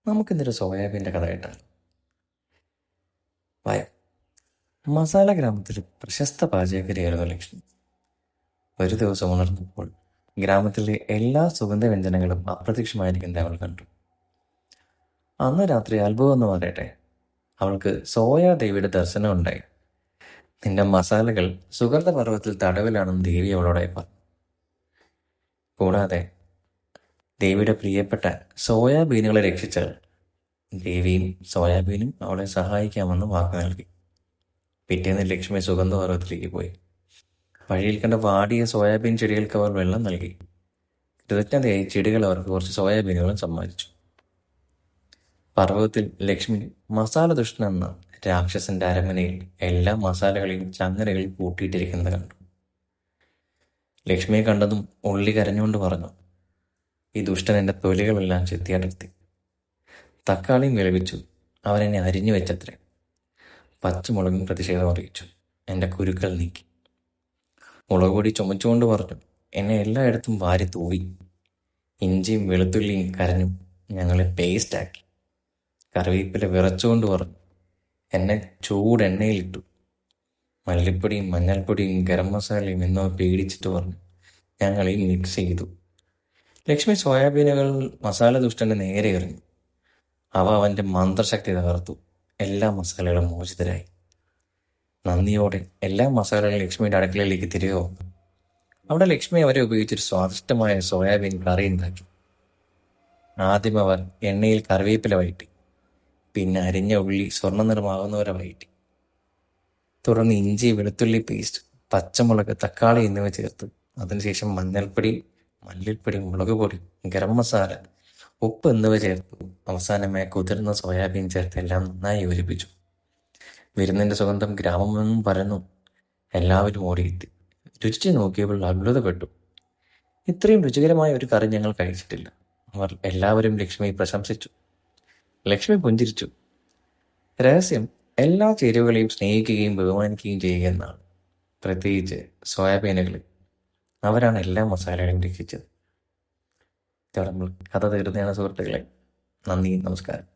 നമുക്കിന്നൊരു സോയാബീൻ്റെ കഥ കേട്ടാൽ ഭയം. മസാല ഗ്രാമത്തിൽ പ്രശസ്ത പാചകക്കാരിയായിരുന്നു ലക്ഷ്മി. ഒരു ദിവസം ഉണർന്നപ്പോൾ ഗ്രാമത്തിലെ എല്ലാ സുഗന്ധവ്യഞ്ജനങ്ങളും അപ്രത്യക്ഷമായിരിക്കുന്നത് അവൾ കണ്ടു. അന്ന് രാത്രി അത്ഭുതം എന്ന് പറയട്ടെ, അവൾക്ക് സോയാദേവിയുടെ ദർശനം ഉണ്ടായി. നിന്റെ മസാലകൾ സുഗന്ധപർവ്വത്തിൽ തടവിലാണെന്ന് ദേവി അവളോടായി പറഞ്ഞു. കൂടാതെ ദേവിയുടെ പ്രിയപ്പെട്ട സോയാബീനുകളെ രക്ഷിച്ചാൽ ദേവിയും സോയാബീനും അവളെ സഹായിക്കാമെന്ന് വാക്ക് നൽകി. പിറ്റേന്ന് ലക്ഷ്മി സുഗന്ധപർവ്വത്തിലേക്ക് പോയി. വഴിയിൽ കണ്ട വാടിയ സോയാബീൻ ചെടികൾക്ക് അവർ വെള്ളം നൽകി. കൃതജ്ഞതയായി ചെടികൾ അവർക്ക് കുറച്ച് സോയാബീനുകളും സമ്മാനിച്ചു. പർവ്വതത്തിൽ ലക്ഷ്മി മസാല ദുഷ്ടൻ എന്ന രാക്ഷസന്റെ അരമനയിൽ എല്ലാ മസാലകളെയും ചങ്ങലകളിൽ പൂട്ടിയിട്ടിരിക്കുന്നത് കണ്ടു. ലക്ഷ്മിയെ കണ്ടതും ഉള്ളി കരഞ്ഞുകൊണ്ട് പറഞ്ഞു, ഈ ദുഷ്ടൻ എൻ്റെ തൊലികളെല്ലാം ചെത്തിയടർത്തി. തക്കാളിയും വിളവിച്ചു, അവനെന്നെ അരിഞ്ഞു വെച്ചത്രേ. പച്ചമുളകും പ്രതിഷേധം അറിയിച്ചു, എൻ്റെ കുരുക്കൾ നീക്കി. മുളക് പൊടി ചുമച്ചുകൊണ്ട് പറഞ്ഞു, എന്നെ എല്ലായിടത്തും വാരി തൂവി. ഇഞ്ചിയും വെളുത്തുള്ളിയും കരഞ്ഞു, ഞങ്ങളെ പേസ്റ്റാക്കി. കറിവേപ്പില വിറച്ചുകൊണ്ട് പറഞ്ഞു, എന്നെ ചൂടെണ്ണയിലിട്ടു. മല്ലിപ്പൊടിയും മഞ്ഞൾപ്പൊടിയും ഗരം മസാലയും എന്നോ പേടിച്ചിട്ട് പറഞ്ഞു, ഞങ്ങളീ മിക്സ് ചെയ്തു. ലക്ഷ്മി സോയാബീനുകൾ മസാല ദുഷ്ടന്റെ നേരെ എറിഞ്ഞു. അവ അവൻ്റെ മന്ത്രശക്തി തകർത്തു. എല്ലാ മസാലകളും മോചിതരായി. നന്ദിയോടെ എല്ലാ മസാലകളും ലക്ഷ്മിയുടെ അടുക്കളയിലേക്ക് തിരികെ വന്നു. അവിടെ ലക്ഷ്മി അവരെ ഉപയോഗിച്ചൊരു സ്വാദിഷ്ടമായ സോയാബീൻ കറി ഉണ്ടാക്കി. ആദ്യം അവർ എണ്ണയിൽ കറിവേപ്പില വഴറ്റി, പിന്നെ അരിഞ്ഞ ഉള്ളി സ്വർണ്ണ നിറമാകുന്നവരെ വഴറ്റി. തുടർന്ന് ഇഞ്ചി, വെളുത്തുള്ളി പേസ്റ്റ്, പച്ചമുളക്, തക്കാളി എന്നിവ ചേർത്ത് അതിനുശേഷം മഞ്ഞൾപ്പൊടി, മല്ലിപ്പൊടി, മുളക് പൊടി, ഗരം മസാല, ഉപ്പ് എന്നിവ ചേർത്തു. അവസാനമായി കുതിർന്ന സോയാബീൻ ചേർത്ത് എല്ലാം നന്നായി യോജിപ്പിച്ചു. വിരുന്നിന്റെ സുഗന്ധം ഗ്രാമമെന്നും പരന്നു. എല്ലാവരും ഓടിയെത്തി. രുചിച്ചു നോക്കിയപ്പോൾ അത്ഭുതപ്പെട്ടു. ഇത്രയും രുചികരമായ ഒരു കറി ഞങ്ങൾ കഴിച്ചിട്ടില്ല. അവർ എല്ലാവരും ലക്ഷ്മിയെ പ്രശംസിച്ചു. ലക്ഷ്മി പുഞ്ചിരിച്ചു. രഹസ്യം എല്ലാ ചേരുവകളെയും സ്നേഹിക്കുകയും ബഹുമാനിക്കുകയും ചെയ്യുക എന്നാണ്. പ്രത്യേകിച്ച് സോയാബീനുകളെ. അവരാണ് എല്ലാ മസാലകളെയും രക്ഷിച്ചത്. ഇതോടെ നമ്മൾ കഥ തീർന്നതാണ് സുഹൃത്തുക്കളെ. നന്ദി, നമസ്കാരം.